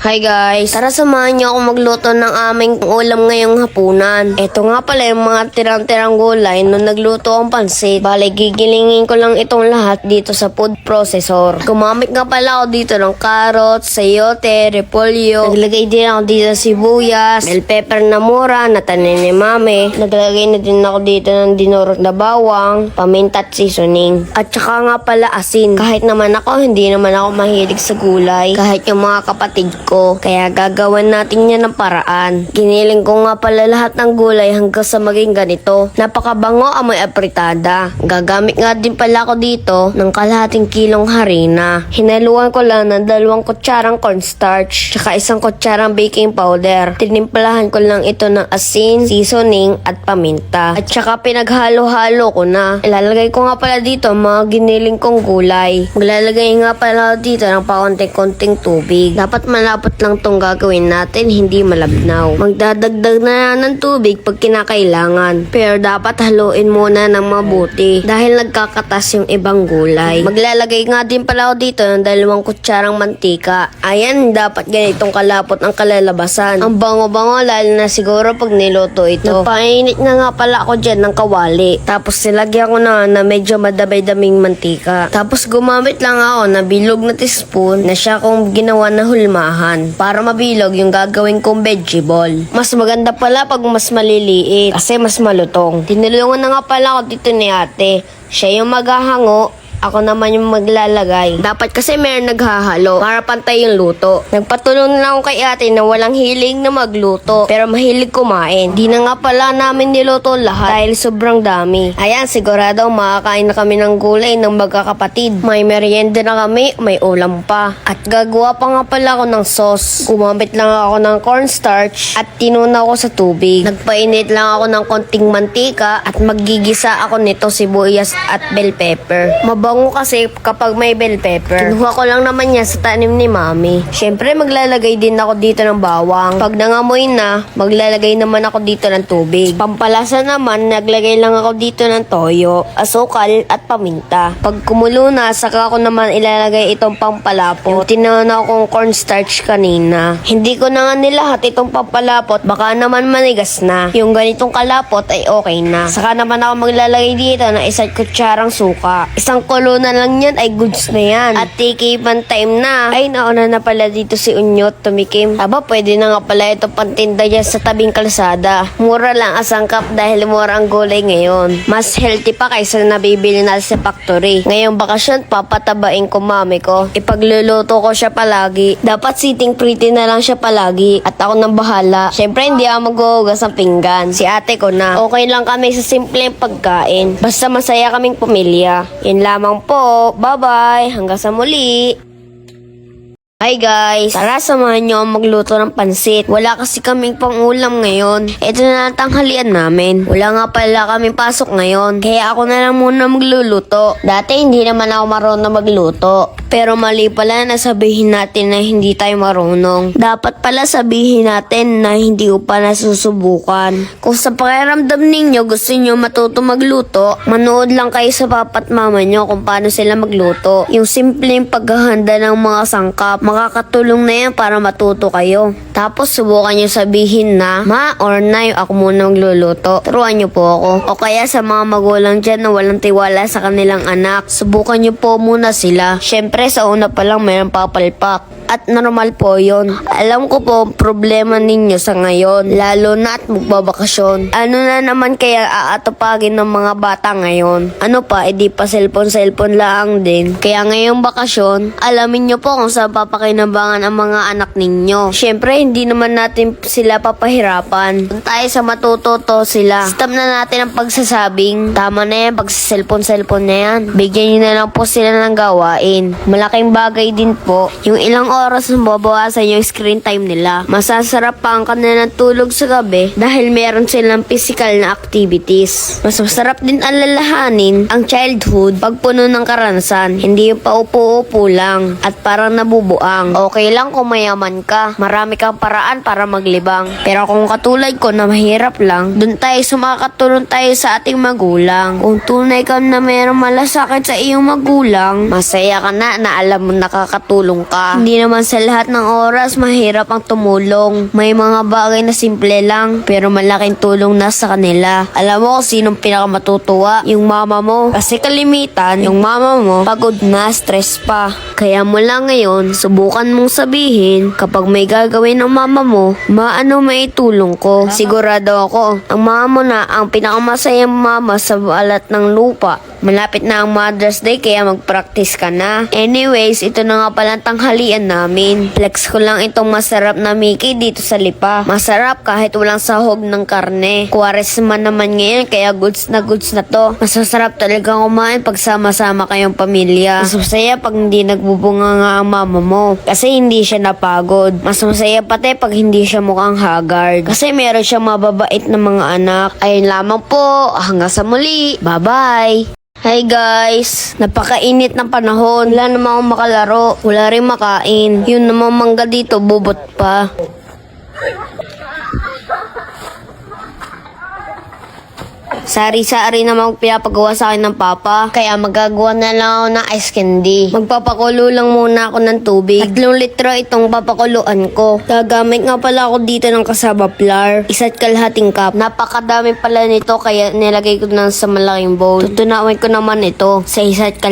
Hi guys! Tara samahan niyo ako magluto ng aming ulam ngayong hapunan. Ito nga pala yung mga tirang-tirang gulay nung nagluto ang pansit. Bale, gigilingin ko lang itong lahat dito sa food processor. Gumamit nga pala ako dito ng carrots, sayote, repolyo. Naglagay din ako dito ng sibuyas, bell pepper na mura na tanim ni mami. Naglagay na din ako dito ng dinurot na bawang, paminta at seasoning. At saka nga pala asin. Kahit naman ako, hindi naman ako mahilig sa gulay. Kahit yung mga kapatid ko. Kaya gagawan natin yan ng paraan. Giniling ko nga pala lahat ng gulay hanggang sa maging ganito. Napakabango, amoy apritada. Gagamit nga din pala ako dito ng kalahating kilong harina. Hinaluan ko lang ng 2 kutsarang cornstarch tsaka 1 kutsarang baking powder. Tinimplahan ko lang ito ng asin, seasoning at paminta. At saka pinaghalo-halo ko na. Ilalagay ko nga pala dito mga giniling kong gulay. Maglalagay nga pala dito ng paunti-kunting tubig. Dapat malapot lang tong gagawin natin, hindi malabnaw. Magdadagdag na ng tubig pag kinakailangan. Pero dapat haluin muna ng mabuti dahil nagkakatas yung ibang gulay. Maglalagay nga din pala ako dito ng 2 kutsarang mantika. Ayan, dapat ganitong kalapot ang kalalabasan. Ang bango-bango lalo na siguro pag niluto ito. Nagpainit na nga pala ako dyan ng kawali. Tapos nilagyan ko na medyo madamay-daming mantika. Tapos gumamit lang ako na bilog na teaspoon na siya kong ginawa na hulmahan para mabilog yung gagawin kong vegetable. Mas maganda pala pag mas maliliit kasi mas malutong. Tinulungan na nga pala ako dito ni ate. Siya yung maghahango, ako naman yung maglalagay. Dapat kasi meron naghahalo para pantay yung luto. Nagpatulong na ako kay ate na walang hiling na magluto pero mahilig kumain. Di na nga pala namin niluto lahat dahil sobrang dami. Ayan, sigurado makakain na kami ng gulay ng magkakapatid. May merienda na kami, may ulam pa. At gagawa pa nga pala ako ng sauce. Gumamit lang ako ng cornstarch at tinuna ko sa tubig. Nagpainit lang ako ng konting mantika at maggigisa ako nito sibuyas at bell pepper. Bango kasi kapag may bell pepper. Kinuha ko lang naman yan sa tanim ni mami. Syempre maglalagay din ako dito ng bawang. Pag nangamoy na, maglalagay naman ako dito ng tubig. Pampalasa naman, naglagay lang ako dito ng toyo, asukal at paminta. Pag kumulo na, saka ko naman ilalagay itong pampalapot. Yung tinanaw kong cornstarch kanina. Hindi ko na nga nilahat itong pampalapot, baka naman manigas na. Yung ganitong kalapot ay okay na. Saka naman ako maglalagay dito ng 1 kutsarang suka. 1 kulo na lang yan ay goods na yan. At tikipan time na. Ay, nauna na pala dito si Unyot tumikim. Aba, pwede na nga pala ito pantinda dyan sa tabing kalsada. Mura lang ang sangkap dahil mura ang gulay ngayon. Mas healthy pa kaysa nabibili natin sa factory. Ngayong bakasyon, papatabain ko mami ko. Ipagluluto ko siya palagi. Dapat sitting pretty na lang siya palagi. At ako nang bahala. Syempre, hindi ako maghuhugas ng pinggan. Si ate ko na. Okay lang kami sa simpleng pagkain. Basta masaya kaming pamilya. Yan lamang po. Bye-bye. Hanggang sa muli. Hi guys! Tara, samahan nyo ang magluto ng pansit. Wala kasi kaming pangulam ngayon. Ito na ang tanghalian namin. Wala nga pala kaming pasok ngayon. Kaya ako na lang muna magluluto. Dati hindi naman ako marunong magluto. Pero mali pala na sabihin natin na hindi tayo marunong. Dapat pala sabihin natin na hindi ko pa nasusubukan. Kung sa pakiramdam ninyo gusto nyo matuto magluto, manood lang kayo sa papa at mama nyo kung paano sila magluto. Yung simpleng paghahanda ng mga sangkap, makakatulong na yan para matuto kayo. Tapos subukan nyo sabihin na, ma or nay, ako muna magluluto. Turuan nyo po ako. O kaya sa mga magulang dyan na walang tiwala sa kanilang anak, subukan nyo po muna sila. Syempre sa una pa lang mayroong papalpak. At normal po yon. Alam ko po problema ninyo sa ngayon, lalo na at magbabakasyon. Ano na naman kaya aatupagin ng mga bata ngayon? Ano pa, edi pa cellphone lang din. Kaya ngayong bakasyon, alamin nyo po kung saan papakinabangan ang mga anak ninyo. Syempre, hindi naman natin sila papahirapan. Kung tayo sa matututo sila, stop na natin ang pagsasabing, tama na yan, pag-cellphone na yan. Bigyan nyo na lang po sila ng gawain. Malaking bagay din po, yung ilang oras na babawasan yung screen time nila. Masasarap pa ang kanilang tulog sa gabi dahil meron silang physical na activities. Mas masarap din alalahanin ang childhood pag puno ng karanasan. Hindi yung paupo-upo lang at parang nabubuang. Okay lang kung mayaman ka. Marami kang paraan para maglibang. Pero kung katulad ko na mahirap lang, dun tayo sumakatulong tayo sa ating magulang. Kung tunay ka na mayroong malasakit sa iyong magulang, masaya ka na alam mo nakakatulong ka. Hindi na naman sa lahat ng oras mahirap ang tumulong. May mga bagay na simple lang pero malaking tulong na sa kanila. Alam mo kung sinong pinakamatutuwa? Yung mama mo. Kasi kalimitan, yung mama mo pagod na, stress pa. Kaya mula ngayon, subukan mong sabihin kapag may gagawin ng mama mo, maano maitulong ko. Sigurado ako, ang mama mo na ang pinakamasayang mama sa balat ng lupa. Malapit na ang Mother's Day kaya mag-practice ka na. Anyways, ito na nga pala ang tanghalian namin. Flex ko lang itong masarap na Mickey dito sa Lipa. Masarap kahit walang sahog ng karne. Kwaresma naman ngayon kaya goods na to. Masasarap talaga kumain pag sama-sama kayong pamilya. Mas masaya pag hindi nagbubunga nga ang mama mo. Kasi hindi siya napagod. Mas masaya pati pag hindi siya mukhang haggard. Kasi meron siyang mababait na mga anak. Ayun lamang po. Hanggang sa muli. Bye-bye! Hi guys! Napakainit ng panahon. Wala namang akong makalaro. Wala rin makain. Yun namang mangga dito, bubot pa. Sari-sari naman pinapagawa sa akin ng papa. Kaya magagawa na lang ako ng ice candy. Magpapakulo lang muna ako ng tubig. 3 litro itong papakuluan ko. Gagamit nga pala ako dito ng kasaba flour. 1.5 cup. Napakadami pala nito kaya nilagay ko na sa malaking bowl. Tutunawin ko naman ito sa 1.5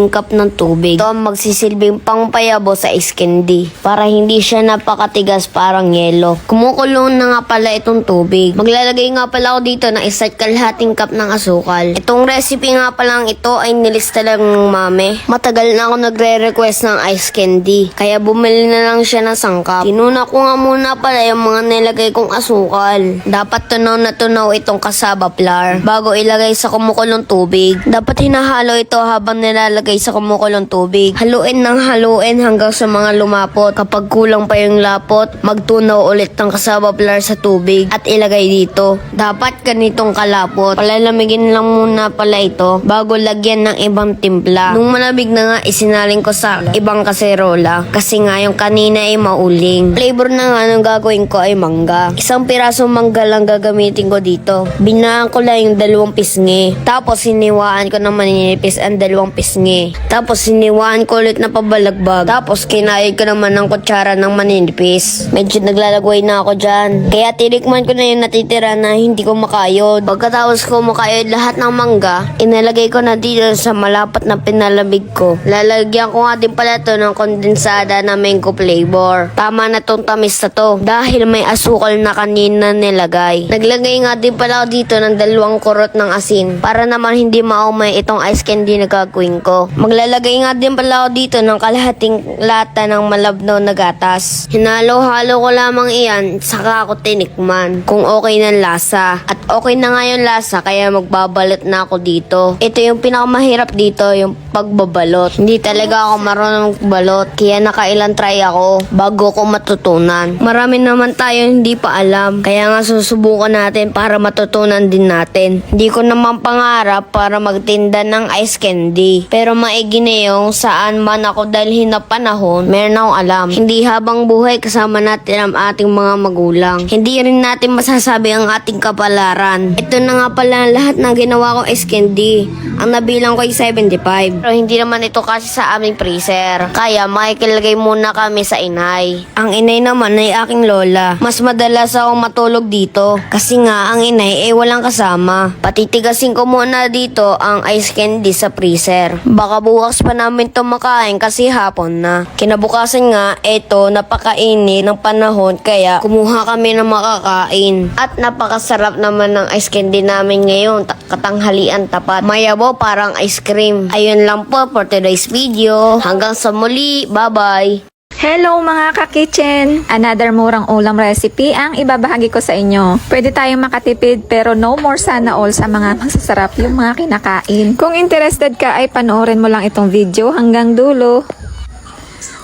cup ng tubig. Ito ang magsisilbing pangpayabo sa ice candy. Para hindi siya napakatigas parang yelo. Kumukulo na nga pala itong tubig. Maglalagay nga pala ako dito ng 1.5 cup ng asukal. Itong recipe nga palang ito ay nilista lang ng mami. Matagal na ako nagre-request ng ice candy. Kaya bumili na lang siya ng sangkap. Tinuna ko nga muna pala yung mga nilagay kong asukal. Dapat tunaw na tunaw itong kasaba flour bago ilagay sa kumukulong tubig. Dapat hinahalo ito habang nilalagay sa kumukulong tubig. Haluin ng haluin hanggang sa mga lumapot. Kapag kulang pa yung lapot, magtunaw ulit ng kasaba flour sa tubig at ilagay dito. Dapat ganitong kalapot. Palalamigin lang muna pala ito bago lagyan ng ibang timpla. Nung malamig na nga, isinaling ko sa ibang kaserola kasi nga yung kanina ay mauling. Flavor na nga nung gagawin ko ay mangga. 1 pirasong mangga lang gagamitin ko dito. Binaan ko lang yung 2 pisngi. Tapos siniwaan ko na maninipis ang 2 pisngi. Tapos siniwaan ko ulit na pabalagbag. Tapos kinayod ko naman ng kutsara ng maninipis. Medyo naglalagway na ako dyan. Kaya tinikman ko na yung natitira na hindi ko makayod. Pagkatapos ko makayod lahat ng mangga, inalagay ko na dito sa malapot na pinalamig ko. Lalagyan ko nga din pala to ng kondensada na mango flavor. Tama na tong tamis na to dahil may asukal na kanina nilagay. Naglagay nga din pala ako dito ng 2 kurot ng asin para naman hindi maumay itong ice candy na gagawin ko. Maglalagay nga din pala ako dito ng kalahating lata ng malabnaw na gatas. Hinalo-halo ko lamang iyan saka ako tinikman kung okay ng lasa. At okay na nga yung lasa kaya magbabalot na ako dito. Ito yung pinakamahirap dito, yung pagbabalot. Hindi talaga ako marunong magbalot kaya nakailan try ako bago ko matutunan. Marami naman tayo hindi pa alam kaya nga susubukan natin para matutunan din natin. Hindi ko naman pangarap para magtinda ng ice candy pero maigi na yung saan man ako dalhin na panahon meron akong alam. Hindi habang buhay kasama natin ang ating mga magulang. Hindi rin natin masasabi ang ating kapalaran. Ito na nga pala lahat ng ginawa kong ice candy. Ang nabilang ko ay 75. Pero hindi naman ito kasi sa aming freezer. Kaya makikilagay muna kami sa inay. Ang inay naman ay aking lola. Mas madalas akong matulog dito. Kasi nga ang inay ay walang kasama. Patitigasin ko muna dito ang ice candy sa freezer. Baka bukas pa namin ito makain kasi hapon na. Kinabukasan nga, eto napakainit ng panahon kaya kumuha kami ng makakain. At napakasarap naman ng ice candy namin ngayon, katanghalian tapat. Mayabo parang ice cream. Ayun lang po for today's video. Hanggang sa muli. Bye-bye! Hello mga ka-kitchen! Another murang ulam recipe ang ibabahagi ko sa inyo. Pwede tayong makatipid pero no more sana all sa mga masasarap yung mga kinakain. Kung interested ka ay panoorin mo lang itong video hanggang dulo.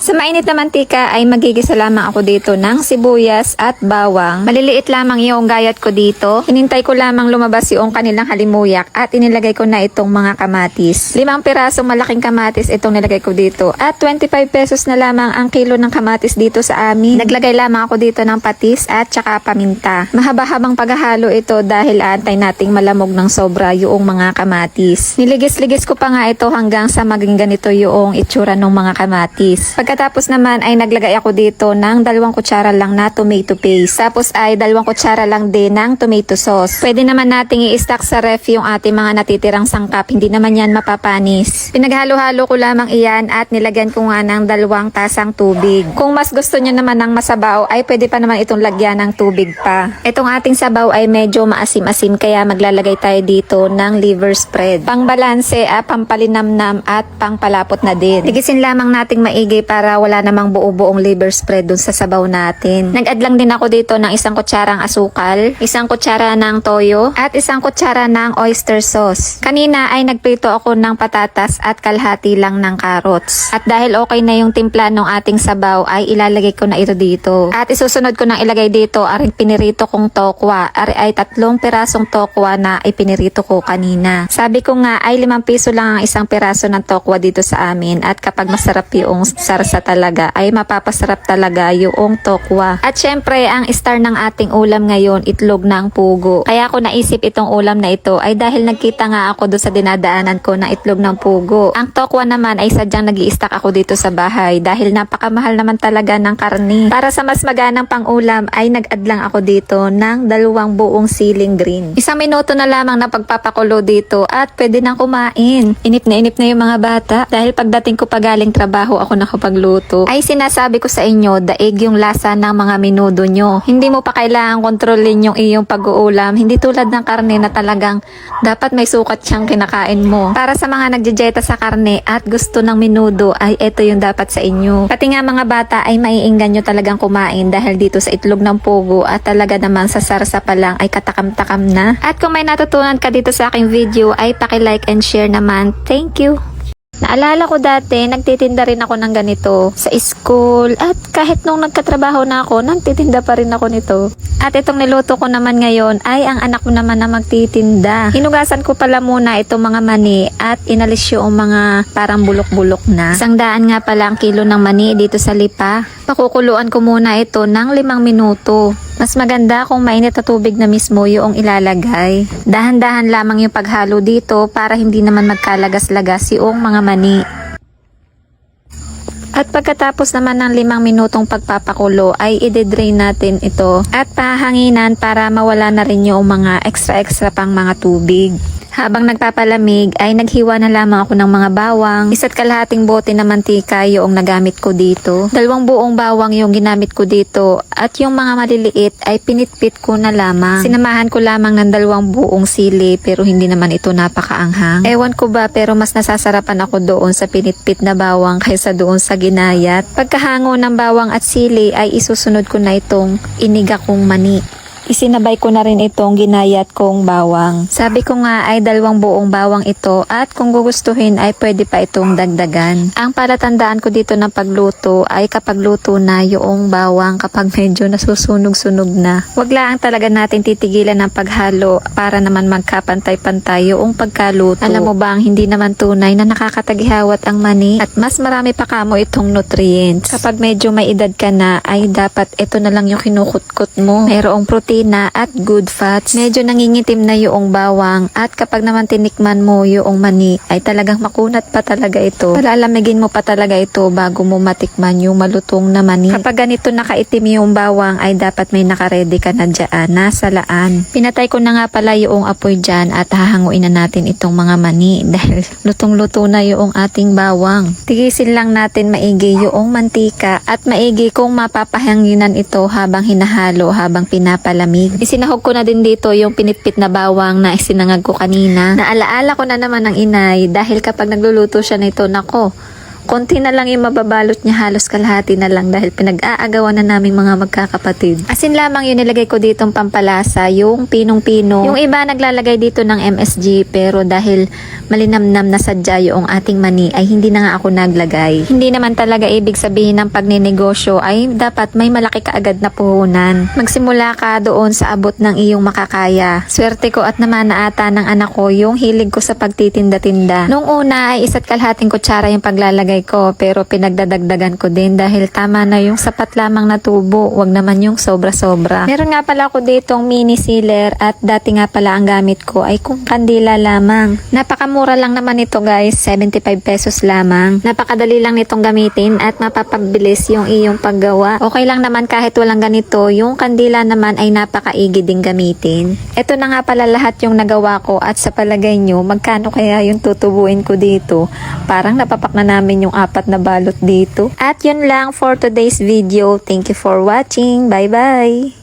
Sa mainit na mantika ay magigisa lamang ako dito ng sibuyas at bawang. Maliliit lamang yung gayat ko dito. Hinintay ko lamang lumabas yung kanilang halimuyak at inilagay ko na itong mga kamatis. 5 pirasong malaking kamatis itong nilagay ko dito. At 25 pesos na lamang ang kilo ng kamatis dito sa amin. Naglagay lamang ako dito ng patis at saka paminta. Mahaba-habang paghahalo ito dahil aantay nating malamog ng sobra yung mga kamatis. Niligis-ligis ko pa nga ito hanggang sa maging ganito yung itsura ng mga kamatis. Pagkatapos naman ay naglagay ako dito ng 2 kutsara lang na tomato paste. Tapos ay 2 kutsara lang din ng tomato sauce. Pwede naman nating i-stack sa ref yung ating mga natitirang sangkap. Hindi naman yan mapapanis. Pinaghalo-halo ko lamang iyan at nilagyan ko nga ng 2 tasang tubig. Kung mas gusto nyo naman ng masabaw ay pwede pa naman itong lagyan ng tubig pa. Itong ating sabaw ay medyo maasim-asim kaya maglalagay tayo dito ng liver spread. Pangbalanse, pampalinamnam at pangpalapot na din. Tigisin lamang nating maigi para wala namang buo-buong liver spread dun sa sabaw natin. Nag-add lang din ako dito ng 1 kutsarang asukal, 1 kutsara ng toyo, at 1 kutsara ng oyster sauce. Kanina ay nagprito ako ng patatas at kalahati lang ng carrots. At dahil okay na yung timpla ng ating sabaw ay ilalagay ko na ito dito. At isusunod ko nang ilagay dito aring pinirito kong tokwa. Ari ay 3 pirasong tokwa na ipinirito ko kanina. Sabi ko nga ay 5 piso lang ang 1 piraso ng tokwa dito sa amin at kapag masarap yung sarsa talaga ay mapapasarap talaga yung tokwa. At syempre ang star ng ating ulam ngayon itlog ng pugo. Kaya ako naisip itong ulam na ito ay dahil nagkita nga ako doon sa dinadaanan ko ng itlog ng pugo. Ang tokwa naman ay sadyang nag-i-stack ako dito sa bahay dahil napakamahal naman talaga ng karni. Para sa mas maganang pang-ulam ay nag-add lang ako dito ng 2 buong siling green. 1 minuto na lamang na pagpapakulo dito at pwede nang kumain. Inip na yung mga bata dahil pagdating ko pa galing trabaho ako nakapagluto. Ay sinasabi ko sa inyo, daig yung lasa ng mga minudo nyo. Hindi mo pa kailangan kontrolin yung iyong pag-uulam. Hindi tulad ng karne na talagang dapat may sukat siyang kinakain mo. Para sa mga nagjejeta sa karne at gusto ng minudo ay ito yung dapat sa inyo. Pati nga mga bata ay maiinggan nyo talagang kumain dahil dito sa itlog ng pugo at talaga naman sa sarsa pa lang ay katakam-takam na. At kung may natutunan ka dito sa aking video ay paki-like and share naman. Thank you! Naalala ko dati, nagtitinda rin ako ng ganito sa school at kahit nung nagkatrabaho na ako, nagtitinda pa rin ako nito. At itong niluto ko naman ngayon ay ang anak ko naman na magtitinda. Hinugasan ko pala muna itong mga mani at inalis yung mga parang bulok-bulok na. 100 nga pala ang kilo ng mani dito sa Lipa. Pakukuluan ko muna ito ng 5 minuto. Mas maganda kung mainit na tubig na mismo yung ilalagay. Dahan-dahan lamang yung paghalo dito para hindi naman magkalagas-lagas yung mga mani. At pagkatapos naman ng 5 minutong pagpapakulo ay i-drain natin ito at pahanginan para mawala na rin yung mga extra pang mga tubig. Habang nagpapalamig ay naghiwa na lamang ako ng mga bawang, 1.5 bote na mantika yung nagamit ko dito, 2 buong bawang yung ginamit ko dito at yung mga maliliit ay pinitpit ko na lamang. Sinamahan ko lamang ng 2 buong sili pero hindi naman ito napakaanghang. Ewan ko ba pero mas nasasarapan ako doon sa pinitpit na bawang kaysa doon sa ginayat. Pagkahango ng bawang at sili ay isusunod ko na itong iniga kong mani. Isinabay ko na rin itong ginayat kong bawang. Sabi ko nga ay 2 buong bawang ito at kung gugustuhin ay pwede pa itong dagdagan. Ang palatandaan ko dito ng pagluto ay kapag luto na yung bawang kapag medyo nasusunog-sunog na. Wag lang talaga natin titigilan ng paghalo para naman magkapantay-pantay yung pagkaluto. Alam mo bang hindi naman tunay na nakakatagihawat ang mani at mas marami pa kamo itong nutrients. Kapag medyo may edad ka na ay dapat ito na lang yung kinukutkot mo. Mayroong protein at good fats. Medyo nangingitim na yung bawang at kapag naman tinikman mo yung mani ay talagang makunat pa talaga ito. Palalamigin mo pa talaga ito bago mo matikman yung malutong na mani. Kapag ganito nakaitim yung bawang ay dapat may nakaredy ka na dyan na salaan. Pinatay ko na nga pala yung apoy dyan at hahanguin na natin itong mga mani dahil lutong-luto na yung ating bawang. Tigisin lang natin maigi yung mantika at maigi kung mapapahanginan ito habang hinahalo, habang pinapalamig. Isinahog ko na din dito yung pinitpit na bawang na isinangag ko kanina. Naalaala ko na naman ng inay dahil kapag nagluluto siya nito, nako, konti na lang yung mababalot niya, halos kalahati na lang dahil pinag-aagawan na naming mga magkakapatid. Asin lamang yung nilagay ko ditong pampalasa, yung pinong-pino. Yung iba naglalagay dito ng MSG pero dahil malinamnam na sadya yung ating mani ay hindi na nga ako naglagay. Hindi naman talaga ibig sabihin ng pagninegosyo ay dapat may malaki kaagad na puhunan. Magsimula ka doon sa abot ng iyong makakaya. Swerte ko at naman naata ng anak ko yung hilig ko sa pagtitinda-tinda. Nung una ay 1.5 kutsara yung paglalagay nilagay ko, pero pinagdadagdagan ko din dahil tama na yung sapat lamang na tubo, wag naman yung sobra-sobra. Meron nga pala ako ditong mini sealer at dati nga pala ang gamit ko ay kung kandila lamang. Napakamura lang naman ito guys, 75 pesos lamang. Napakadali lang nitong gamitin at mapapabilis yung iyong paggawa. Okay lang naman kahit walang ganito, yung kandila naman ay napakaigi ding gamitin. Ito na nga pala lahat yung nagawa ko at sa palagay nyo, magkano kaya yung tutubuin ko dito? Parang napapak na namin yung 4 na balot dito. At yun lang for today's video. Thank you for watching. Bye bye!